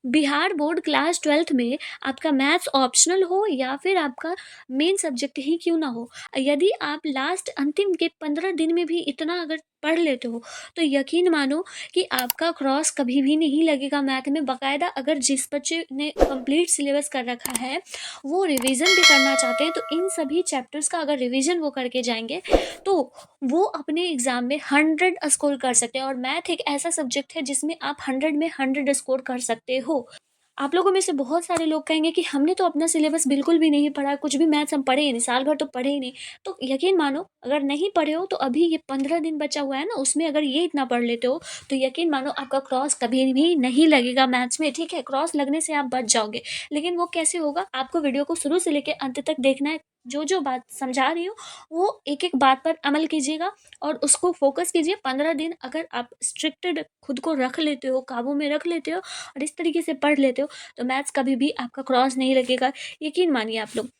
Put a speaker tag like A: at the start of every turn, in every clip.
A: Bihar board class 12th में आपका maths optional हो या फिर आपका मेन सब्जेक्ट ही क्यों ना हो, यदि आप लास्ट अंतिम के 15 दिन में भी इतना अगर पढ़ लेते हो, तो यकीन मानो कि आपका क्रॉस कभी भी नहीं लगेगा मैथ में। बाकायदा अगर जिस बच्चे ने कंप्लीट सिलेबस कर रखा है, वो रिवीजन भी करना चाहते हैं, तो इन सभी चैप्टर्स का अगर रिवीजन वो करके जाएंगे, तो वो अपने एग्जाम में 100 स्कोर कर सकते हैं। और मैथ एक ऐसा सब्जेक्ट है जिसमें आप 100 में 100 स्कोर कर सकते हो। आप लोगों में से बहुत सारे लोग कहेंगे कि हमने तो अपना सिलेबस बिल्कुल भी नहीं पढ़ा, कुछ भी मैथ्स हम पढ़े ही नहीं, साल भर तो पढ़े ही नहीं। तो यकीन मानो, अगर नहीं पढ़े हो तो अभी ये 15 दिन बचा हुआ है ना, उसमें अगर ये इतना पढ़ लेते हो, तो यकीन मानो आपका क्रॉस कभी भी नहीं लगेगा मैथ्स में। ठीक है, क्रॉस लगने से आप बच जाओगे। लेकिन वो कैसे होगा, आपको वीडियो को शुरू से लेकर अंत तक देखना है। जो जो बात समझा रही हूँ, वो एक एक बात पर अमल कीजिएगा और उसको फोकस कीजिए। 15 दिन अगर आप स्ट्रिक्टेड खुद को रख लेते हो, काबू में रख लेते हो और इस तरीके से पढ़ लेते हो, तो मैथ्स कभी भी आपका क्रॉस नहीं लगेगा। यकीन मानिए आप लोग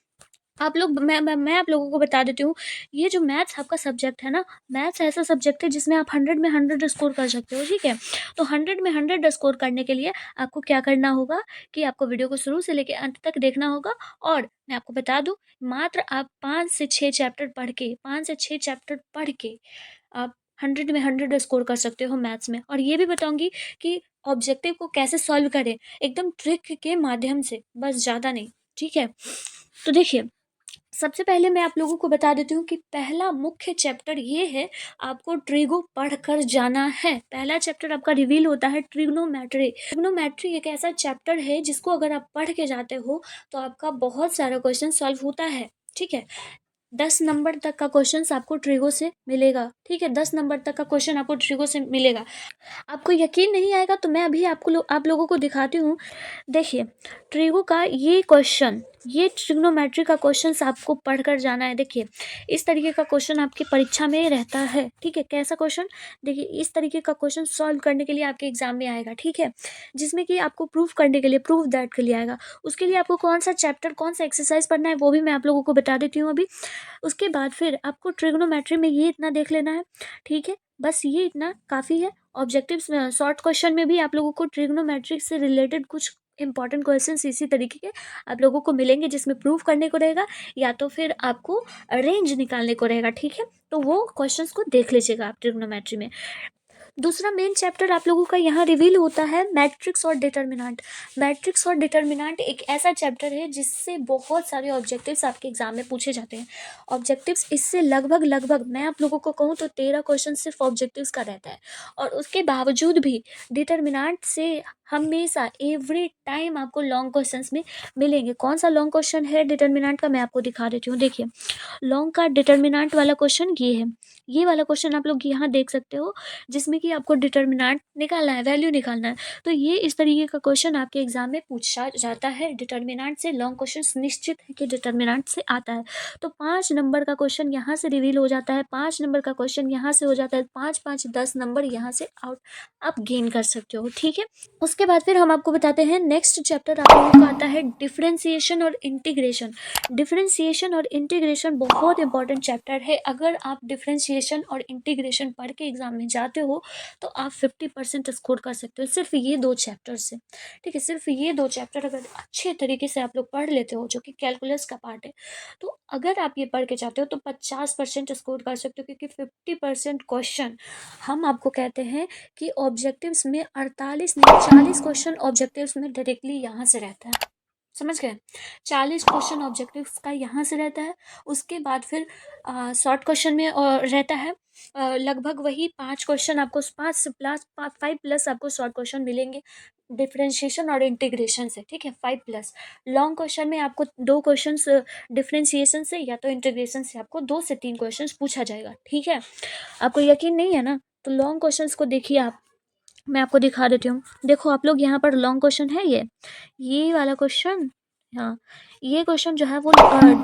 A: मैं आप लोगों को बता देती हूँ, ये जो मैथ्स आपका सब्जेक्ट है ना, मैथ्स ऐसा सब्जेक्ट है जिसमें आप 100 में 100 स्कोर कर सकते हो। ठीक है, तो 100 में 100 स्कोर करने के लिए आपको क्या करना होगा कि आपको वीडियो को शुरू से लेकर अंत तक देखना होगा। और मैं आपको बता दूं, मात्र आप 5 से 6 चैप्टर पढ़ के आप 100 में 100 स्कोर कर सकते हो मैथ्स में। और ये भी बताऊंगी कि ऑब्जेक्टिव को कैसे सॉल्व करें, एकदम ट्रिक के माध्यम से, बस ज़्यादा नहीं। ठीक है, तो देखिए, सबसे पहले मैं आप लोगों को बता देती हूँ कि पहला मुख्य चैप्टर ये है, आपको ट्रिगो पढ़कर जाना है। पहला चैप्टर आपका रिवील होता है ट्रिग्नोमेट्री। ट्रिग्नोमेट्री एक ऐसा चैप्टर है जिसको अगर आप पढ़ के जाते हो, तो आपका बहुत सारा क्वेश्चन सॉल्व होता है। ठीक है, 10 नंबर तक का क्वेश्चन आपको ट्रिगो से मिलेगा। ठीक है, 10 नंबर तक का क्वेश्चन आपको ट्रिगो से मिलेगा। आपको यकीन नहीं आएगा तो मैं अभी आप लोगों को दिखाती हूँ। देखिए, ट्रिगो का ये क्वेश्चन, ये ट्रिग्नोमेट्री का क्वेश्चन आपको पढ़कर जाना है। देखिए, इस तरीके का क्वेश्चन आपकी परीक्षा में रहता है। ठीक है, कैसा क्वेश्चन, देखिए इस तरीके का क्वेश्चन सॉल्व करने के लिए आपके एग्जाम में आएगा। ठीक है, जिसमें कि आपको प्रूफ करने के लिए, प्रूफ दैट के लिए आएगा। उसके लिए आपको कौन सा चैप्टर, कौन सा एक्सरसाइज पढ़ना है, वो भी मैं आप लोगों को बता देती हूँ अभी। उसके बाद फिर आपको ट्रिग्नोमेट्री में ये इतना देख लेना है। ठीक है, बस ये इतना काफ़ी है। ऑब्जेक्टिव्स में शॉर्ट क्वेश्चन में भी आप लोगों को ट्रिग्नोमेट्रिक से रिलेटेड कुछ इंपॉर्टेंट क्वेश्चंस इसी तरीके के आप लोगों को मिलेंगे, जिसमें प्रूफ करने को रहेगा या तो फिर आपको रेंज निकालने को रहेगा। ठीक है, तो वो क्वेश्चंस को देख लीजिएगा आप ट्रिग्नोमेट्री में। दूसरा मेन चैप्टर आप लोगों का यहाँ रिवील होता है मैट्रिक्स और डिटर्मिनेंट। मैट्रिक्स और डिटर्मिनेंट एक ऐसा चैप्टर है जिससे बहुत सारे ऑब्जेक्टिव्स आपके एग्जाम में पूछे जाते हैं। ऑब्जेक्टिव्स इससे लगभग मैं आप लोगों को कहूँ तो 13 क्वेश्चन सिर्फ ऑब्जेक्टिव्स का रहता है। और उसके बावजूद भी डिटर्मिनेंट से हमेशा एवरी टाइम आपको लॉन्ग क्वेश्चंस में मिलेंगे। कौन सा लॉन्ग क्वेश्चन है डिटर्मिनेंट का, मैं आपको दिखा देती हूँ। देखिए, लॉन्ग का डिटर्मिनेंट वाला क्वेश्चन ये है। ये वाला क्वेश्चन आप लोग यहाँ देख सकते हो, जिसमें कि आपको डिटर्मिनेंट निकालना है, वैल्यू निकालना है। तो ये इस तरीके का क्वेश्चन आपके एग्जाम में पूछा जाता है। डिटर्मिनेंट से लॉन्ग क्वेश्चन निश्चित है कि डिटर्मिनेंट से आता है। तो 5 नंबर का क्वेश्चन यहाँ से रिवील हो जाता है, 5 नंबर का क्वेश्चन यहाँ से हो जाता है, 5 10 नंबर यहाँ से आउट आप गेन कर सकते हो। ठीक है, उसके बाद फिर हम आपको बताते हैं नेक्स्ट चैप्टर आप लोगों का आता है डिफरेंशिएशन और इंटीग्रेशन। डिफरेंशिएशन और इंटीग्रेशन बहुत इंपॉर्टेंट चैप्टर है। अगर आप डिफरेंशिएशन और इंटीग्रेशन पढ़ के एग्जाम में जाते हो, तो आप 50% स्कोर कर सकते हो सिर्फ ये 2 चैप्टर से। ठीक है, सिर्फ ये 2 चैप्टर अगर अच्छे तरीके से आप लोग पढ़ लेते हो, जो कि कैलकुलस का पार्ट है, तो अगर आप ये पढ़ के जाते हो तो 50% स्कोर कर सकते हो। क्योंकि 50% क्वेश्चन हम आपको कहते हैं कि ऑब्जेक्टिव्स में 48 नहीं 40 क्वेश्चन ऑब्जेक्टिव्स में डायरेक्टली यहाँ से रहता है। समझ गए, 40 क्वेश्चन ऑब्जेक्टिव्स का यहाँ से रहता है। उसके बाद फिर शॉर्ट क्वेश्चन में रहता है लगभग वही 5 क्वेश्चन आपको, 5 प्लस 5 प्लस आपको शॉर्ट क्वेश्चन मिलेंगे डिफरेंशिएशन और इंटीग्रेशन से। ठीक है, 5 प्लस। लॉन्ग क्वेश्चन में आपको 2 क्वेश्चन डिफरेंशिएशन से या तो इंटीग्रेशन से आपको 2 से 3 क्वेश्चन पूछा जाएगा। ठीक है, आपको यकीन नहीं है ना, तो लॉन्ग क्वेश्चंस को देखिए आप, मैं आपको दिखा देती हूँ। देखो आप लोग, यहाँ पर लॉन्ग क्वेश्चन है ये वाला क्वेश्चन। हाँ, ये क्वेश्चन जो है वो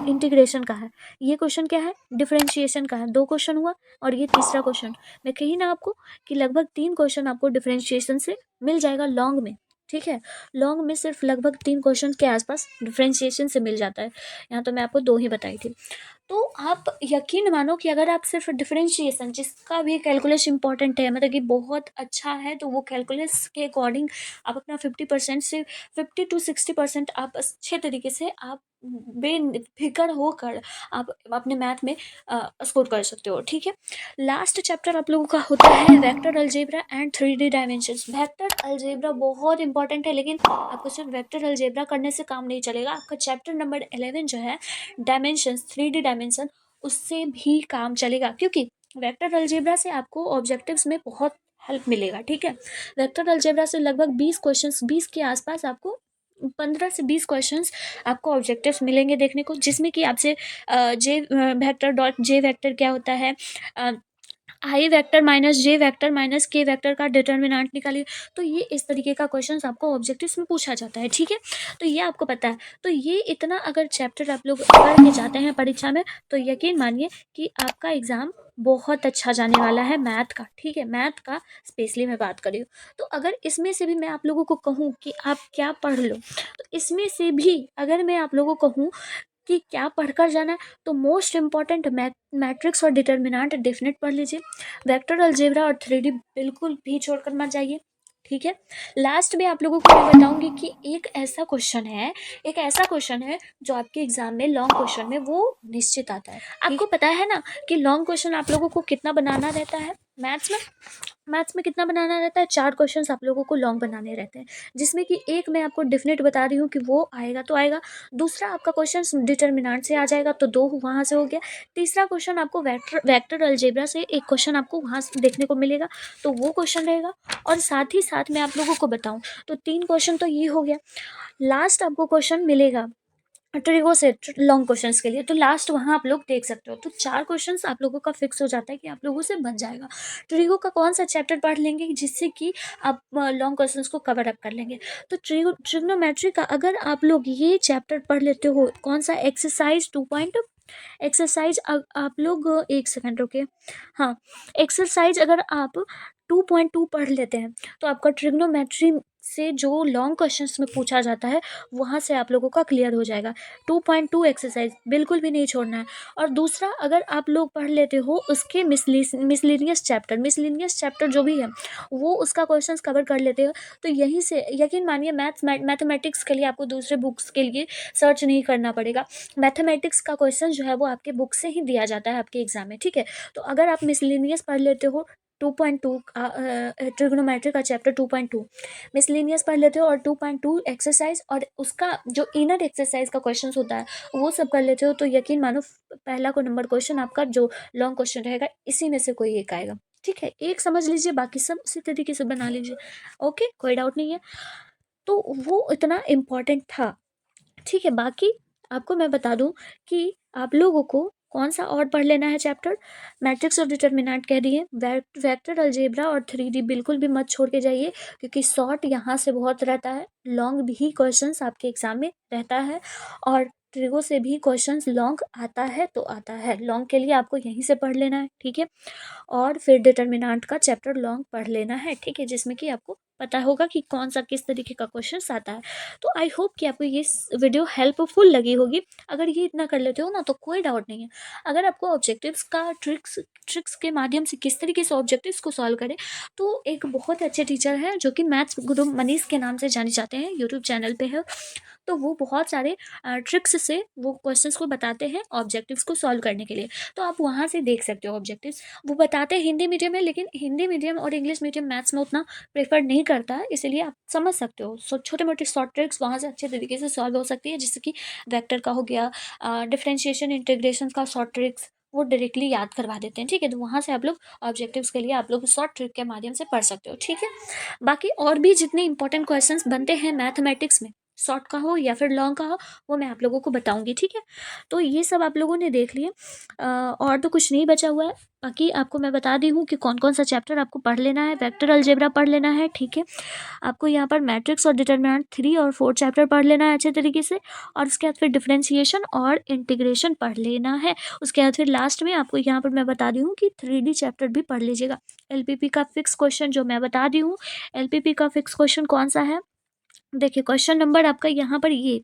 A: इंटीग्रेशन का है। ये क्वेश्चन क्या है, डिफरेंशिएशन का है। 2 क्वेश्चन हुआ और ये तीसरा क्वेश्चन। मैं कही ना आपको कि लगभग 3 क्वेश्चन आपको डिफरेंशिएशन से मिल जाएगा लॉन्ग में। ठीक है, लॉन्ग में सिर्फ लगभग 3 क्वेश्चन के आसपास डिफरेंशिएशन से मिल जाता है। यहाँ तो मैं आपको 2 ही बताई थी। तो आप यकीन मानो कि अगर आप सिर्फ डिफरेंशिएशन, जिसका भी कैलकुलस इंपॉर्टेंट है, मतलब कि बहुत अच्छा है, तो वो कैलकुलस के अकॉर्डिंग आप अपना 50% से 50 to 60% आप अच्छे तरीके से आप बेफिक्र होकर आप अपने मैथ में स्कोर कर सकते हो। ठीक है, लास्ट चैप्टर आप लोगों का होता है vector algebra and 3D dimensions. Vector algebra बहुत इंपॉर्टेंट है, लेकिन आपको सिर्फ वेक्टर अलजेब्रा करने से काम नहीं चलेगा। आपका चैप्टर नंबर 11 जो है डायमेंशंस, 3D डायमेंशन, उससे भी काम चलेगा, क्योंकि वेक्टर अलजेब्रा से आपको ऑब्जेक्टिव्स में बहुत हेल्प मिलेगा। ठीक है, वेक्टर अलजेब्रा से लगभग 20 क्वेश्चंस, 20 के आसपास आपको 15 से 20 क्वेश्चंस आपको ऑब्जेक्टिव्स मिलेंगे देखने को, जिसमें कि आपसे जे वेक्टर डॉट जे वेक्टर क्या होता है, आई वेक्टर माइनस जे वेक्टर माइनस के वेक्टर का डिटर्मिनेंट निकालिए। तो ये इस तरीके का क्वेश्चन आपको ऑब्जेक्टिव्स में पूछा जाता है। ठीक है, तो ये आपको पता है। तो ये इतना अगर चैप्टर आप लोग पढ़ के जाते हैं परीक्षा में, तो यकीन मानिए कि आपका एग्जाम बहुत अच्छा जाने वाला है मैथ का। ठीक है, मैथ का स्पेशली मैं बात कर रही हूँ। तो अगर इसमें से भी मैं आप लोगों को कहूँ कि आप क्या पढ़ लो, तो इसमें से भी अगर मैं आप लोगों को कहूँ कि क्या पढ़कर जाना है, तो मोस्ट इंपॉर्टेंट मैट्रिक्स और डिटर्मिनेंट डेफिनेट पढ़ लीजिए। वेक्टर अलजेब्रा और 3D बिल्कुल भी छोड़कर मत जाइए। ठीक है, लास्ट में आप लोगों को मैं बताऊंगी कि एक ऐसा क्वेश्चन है जो आपके एग्जाम में लॉन्ग क्वेश्चन में वो निश्चित आता है। आपको पता है ना कि लॉन्ग क्वेश्चन आप लोगों को कितना बनाना रहता है मैथ्स में? मैथ्स में कितना बनाना रहता है? 4 क्वेश्चंस आप लोगों को लॉन्ग बनाने रहते हैं, जिसमें कि एक मैं आपको डेफिनेट बता रही हूँ कि वो आएगा तो आएगा, दूसरा आपका क्वेश्चन डिटर्मिनेंट से आ जाएगा तो 2 वहाँ से हो गया, तीसरा क्वेश्चन आपको वेक्टर अलजेब्रा से एक क्वेश्चन आपको वहाँ से देखने को मिलेगा, तो वो क्वेश्चन रहेगा। और साथ ही साथ मैं आप लोगों को बताऊँ तो 3 क्वेश्चन तो ये हो गया। लास्ट आपको क्वेश्चन मिलेगा ट्रिगो से लॉन्ग क्वेश्चंस के लिए, तो लास्ट वहाँ आप लोग देख सकते हो। तो 4 क्वेश्चंस आप लोगों का फिक्स हो जाता है कि आप लोगों से बन जाएगा। ट्रिगो का कौन सा चैप्टर पढ़ लेंगे जिससे कि आप लॉन्ग क्वेश्चंस को कवर अप कर लेंगे? तो ट्रिग्नोमेट्री का अगर आप लोग ये चैप्टर पढ़ लेते हो, कौन सा, एक्सरसाइज 2 एक्सरसाइज, आप लोग एक सेकंड रुके, हाँ, एक्सरसाइज अगर आप 2.2 पढ़ लेते हैं, तो आपका ट्रिग्नोमेट्री से जो लॉन्ग क्वेश्चंस में पूछा जाता है वहाँ से आप लोगों का क्लियर हो जाएगा। 2.2 एक्सरसाइज बिल्कुल भी नहीं छोड़ना है। और दूसरा, अगर आप लोग पढ़ लेते हो उसके मिसलिनियस चैप्टर जो भी है वो उसका क्वेश्चंस कवर कर लेते हो, तो यहीं से यकीन मानिए मैथमेटिक्स के लिए आपको दूसरे बुक्स के लिए सर्च नहीं करना पड़ेगा। मैथमेटिक्स का क्वेश्चन जो है वो आपके बुक से ही दिया जाता है आपके एग्जाम में। ठीक है, तो अगर आप मिसलिनियस पढ़ लेते हो 2.2 ट्रिग्नोमेट्री का चैप्टर 2.2 मिसलिनियस पढ़ लेते हो, और 2.2 एक्सरसाइज और उसका जो इनर एक्सरसाइज का क्वेश्चन होता है वो सब कर लेते हो, तो यकीन मानो पहला को नंबर क्वेश्चन आपका जो लॉन्ग क्वेश्चन रहेगा इसी में से कोई एक आएगा। ठीक है, एक समझ लीजिए, बाकी सब उसी तरीके से बना लीजिए। ओके, कोई डाउट नहीं है। तो वो इतना इम्पोर्टेंट था। ठीक है, बाकी आपको मैं बता दूं कि आप लोगों को कौन सा और पढ़ लेना है चैप्टर, मैट्रिक्स और डिटर्मिनेंट कह रही है, वेक्टर अलजेब्रा और 3D बिल्कुल भी मत छोड़ के जाइए, क्योंकि शॉर्ट यहाँ से बहुत रहता है, लॉन्ग भी क्वेश्चंस आपके एग्जाम में रहता है, और ट्रिगो से भी क्वेश्चंस लॉन्ग आता है तो आता है, लॉन्ग के लिए आपको यहीं से पढ़ लेना है। ठीक है, और फिर डिटर्मिनेंट का चैप्टर लॉन्ग पढ़ लेना है। ठीक है, जिसमें कि आपको पता होगा कि कौन सा किस तरीके का क्वेश्चन आता है। तो आई होप कि आपको ये वीडियो हेल्पफुल लगी होगी। अगर ये इतना कर लेते हो ना तो कोई डाउट नहीं है। अगर आपको ऑब्जेक्टिव्स का ट्रिक्स के माध्यम से किस तरीके से ऑब्जेक्टिव्स को सॉल्व करें, तो एक बहुत अच्छे टीचर है जो कि मैथ्स गुरु मनीष के नाम से जाने जाते हैं, यूट्यूब चैनल पे है। तो वो बहुत सारे ट्रिक्स से वो क्वेश्चंस को बताते हैं ऑब्जेक्टिव्स को सॉल्व करने के लिए, तो आप वहाँ से देख सकते हो ऑब्जेक्टिव्स। वो बताते हैं हिंदी मीडियम में, लेकिन हिंदी मीडियम और इंग्लिश मीडियम मैथ्स में उतना प्रेफर नहीं करता है, इसलिए आप समझ सकते हो। सो छोटे मोटे शॉर्ट ट्रिक्स वहाँ से अच्छे तरीके से सॉल्व हो सकती है, जैसे कि वेक्टर का हो गया, डिफ्रेंशिएशन इंटीग्रेशन का शॉर्ट ट्रिक्स वो डायरेक्टली याद करवा देते हैं। ठीक है, तो वहाँ से आप लोग ऑब्जेक्टिव्स के लिए आप लोग शॉर्ट ट्रिक के माध्यम से पढ़ सकते हो। ठीक है, बाकी और भी जितने इंपॉर्टेंट क्वेश्चंस बनते हैं मैथमेटिक्स में, शॉर्ट का हो या फिर लॉन्ग का हो, वो मैं आप लोगों को बताऊंगी। ठीक है, तो ये सब आप लोगों ने देख लिया, और तो कुछ नहीं बचा हुआ है। बाकी आपको मैं बता दी हूँ कि कौन कौन सा चैप्टर आपको पढ़ लेना है। वेक्टर अलजेब्रा पढ़ लेना है। ठीक है, आपको यहाँ पर मैट्रिक्स और डिटर्मिनेंट 3 और 4 चैप्टर पढ़ लेना है अच्छे तरीके से, और उसके बाद फिर डिफरेंशिएशन और इंटीग्रेशन पढ़ लेना है। उसके बाद फिर लास्ट में आपको यहाँ पर मैं बता दी हूँ कि 3D चैप्टर भी पढ़ लीजिएगा। LPP का फिक्स क्वेश्चन जो मैं बता दी हूँ, LPP का फिक्स क्वेश्चन कौन सा है, देखिए क्वेश्चन नंबर आपका यहाँ पर ये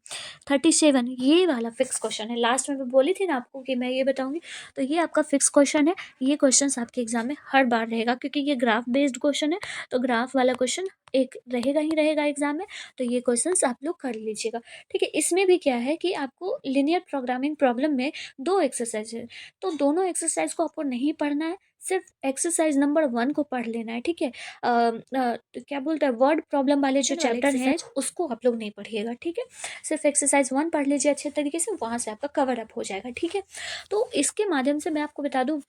A: 37 ये वाला फिक्स क्वेश्चन है। लास्ट में मैं बोली थी ना आपको कि मैं ये बताऊंगी, तो ये आपका फिक्स क्वेश्चन है। ये क्वेश्चन आपके एग्जाम में हर बार रहेगा, क्योंकि ये ग्राफ बेस्ड क्वेश्चन है, तो ग्राफ वाला क्वेश्चन एक रहेगा ही रहेगा एग्जाम में। तो ये क्वेश्चन आप लोग कर लीजिएगा, ठीक है। इसमें भी क्या है कि आपको लिनियर प्रोग्रामिंग प्रॉब्लम में 2 एक्सरसाइज है, तो दोनों एक्सरसाइज को आपको नहीं पढ़ना है, सिर्फ एक्सरसाइज नंबर 1 को पढ़ लेना है, ठीक है। तो क्या बोलते हैं, वर्ड प्रॉब्लम वाले जो चैप्टर है उसको आप लोग नहीं पढ़िएगा, ठीक है। सिर्फ एक्सरसाइज 1 पढ़ लीजिए अच्छे तरीके से, वहाँ से आपका कवर अप हो जाएगा, ठीक है। तो इसके माध्यम से मैं आपको बता दूँ,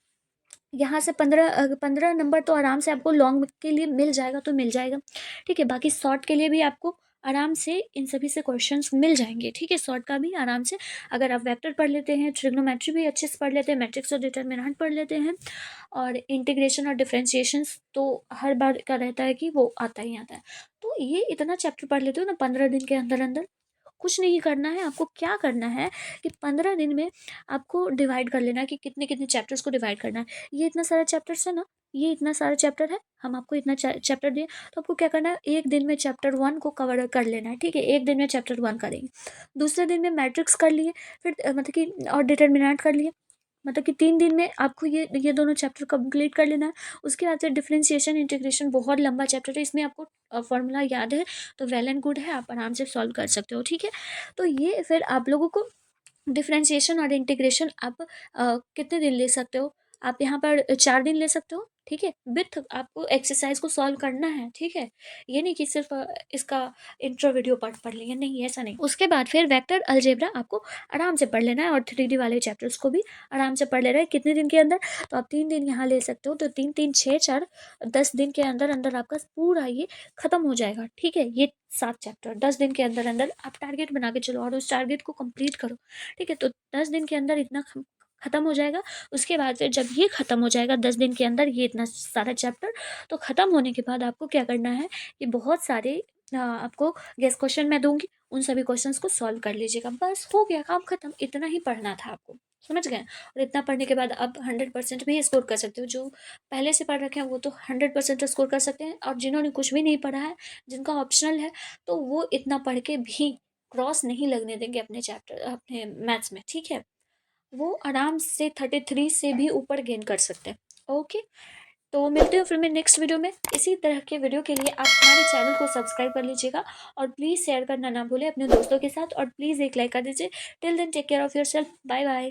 A: यहाँ से 15 नंबर तो आराम से आपको लॉन्ग के लिए मिल जाएगा, तो मिल जाएगा, ठीक है। बाकी शॉर्ट के लिए भी आपको आराम से इन सभी से क्वेश्चंस मिल जाएंगे, ठीक है। शॉर्ट का भी आराम से, अगर आप वेक्टर पढ़ लेते हैं, ट्रिग्नोमेट्री भी अच्छे से पढ़ लेते हैं, मैट्रिक्स और डिटर्मिनेंट पढ़ लेते हैं, और इंटीग्रेशन और डिफरेंशिएशंस तो हर बार का रहता है कि वो आता ही आता है। तो ये इतना चैप्टर पढ़ लेते हो ना 15 दिन के अंदर अंदर, कुछ नहीं करना है आपको। क्या करना है कि 15 दिन में आपको डिवाइड कर लेना है कि कितने कितने चैप्टर्स को डिवाइड करना है। ये इतना सारा चैप्टर्स है ना, ये इतना सारा चैप्टर है, हम आपको इतना चैप्टर दिए, तो आपको क्या करना है, एक दिन में चैप्टर 1 को कवर कर लेना है, ठीक है। एक दिन में चैप्टर 1 करेंगे, दूसरे दिन में मैट्रिक्स कर लिए, फिर मतलब कि और डिटर्मिनेंट कर लिए, मतलब कि 3 दिन में आपको ये दोनों चैप्टर कंप्लीट कर लेना है। उसके बाद से डिफरेंशिएशन इंटीग्रेशन बहुत लंबा चैप्टर है, इसमें आपको फॉर्मूला याद है तो वेल एंड गुड है, आप आराम से सॉल्व कर सकते हो, ठीक है। तो ये फिर आप लोगों को डिफरेंशिएशन और इंटीग्रेशन आप कितने दिन ले सकते हो, आप यहाँ पर 4 दिन ले सकते हो, ठीक है। विथ आपको एक्सरसाइज को सॉल्व करना है, ठीक है। ये नहीं कि सिर्फ इसका इंट्रो वीडियो पढ़ पढ़ लिया, नहीं ऐसा नहीं। उसके बाद फिर वेक्टर अलजेब्रा आपको आराम से पढ़ लेना है, और 3D वाले चैप्टर्स को भी आराम से पढ़ लेना है। कितने दिन के अंदर, तो आप 3 दिन यहाँ ले सकते हो, तो 3 3 6 4 10 दिन के अंदर अंदर आपका पूरा ये खत्म हो जाएगा, ठीक है। ये 7 चैप्टर 10 दिन के अंदर अंदर आप टारगेट बना के चलो और उस टारगेट को कंप्लीट करो, ठीक है। तो 10 दिन के अंदर इतना खत्म हो जाएगा। उसके बाद फिर जब ये खत्म हो जाएगा 10 दिन के अंदर ये इतना सारा चैप्टर, तो खत्म होने के बाद आपको क्या करना है, ये बहुत सारे आपको गेस क्वेश्चन मैं दूंगी, उन सभी क्वेश्चंस को सॉल्व कर लीजिएगा, बस हो गया काम खत्म। इतना ही पढ़ना था आपको, समझ गए। और इतना पढ़ने के बाद आप 100% भी स्कोर कर सकते हो। जो पहले से पढ़ रखे हैं वो तो 100% स्कोर कर सकते हैं, और जिन्होंने कुछ भी नहीं पढ़ा है, जिनका ऑप्शनल है, तो वो इतना पढ़ के भी क्रॉस नहीं लगने देंगे अपने चैप्टर अपने मैथ्स में, ठीक है। वो आराम से 33 से भी ऊपर गेन कर सकते हैं, ओके। तो मिलते हो फिर मैं नेक्स्ट वीडियो में। इसी तरह के वीडियो के लिए आप हमारे चैनल को सब्सक्राइब कर लीजिएगा, और प्लीज़ शेयर करना ना भूलें अपने दोस्तों के साथ, और प्लीज़ एक लाइक कर दीजिए। Till then take care of yourself, bye bye.